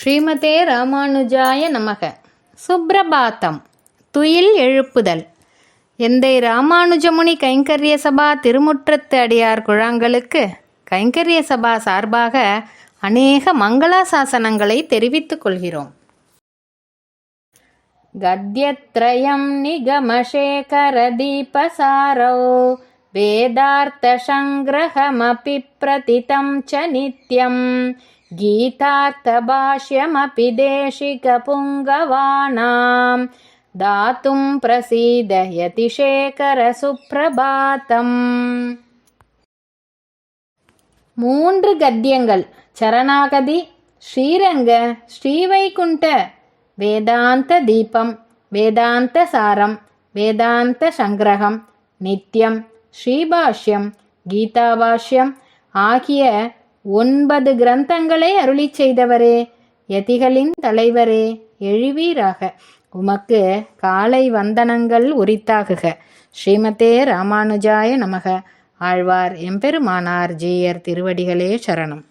ஸ்ரீமதே ராமானுஜாய நமக. சுப்ரபாத்தம். துயில் எழுப்புதல். எந்தை ராமானுஜமுனி கைங்கரிய சபா திருமுற்றத்து அடியார் குழாங்களுக்கு கைங்கரிய சபா சார்பாக அநேக மங்களாசாசனங்களை தெரிவித்துக் கொள்கிறோம். கத்யத்ரயம் நிகமசேகர தீபசாரோ வேதார்த்த சங்கிரஹமபி பிரதிதம் ச நித்யம் கீதார்த்த பாஷ்யமபி தேசிக புங்கவானாம் தாத்தும் பிரசீதயதி சேகர சுப்ரபாதம். 3 கத்தியங்கள். சரணாகதி, ஸ்ரீரங்க, ஸ்ரீவைகுண்ட, வேதாந்த தீபம், வேதாந்த சாரம், வேதாந்த சங்கிரகம், நித்யம், ஸ்ரீபாஷ்யம், கீதாபாஷ்யம் ஆகிய 9 கிரந்தங்களை அருளி செய்தவரே, யதிகளின் தலைவரே, எழுவீராக. உமக்கு காலை வந்தனங்கள் உரித்தாகுக. ஸ்ரீமதே ராமானுஜாய நமக. ஆழ்வார் எம்பெருமானார் ஜீயர் திருவடிகளே சரணம்.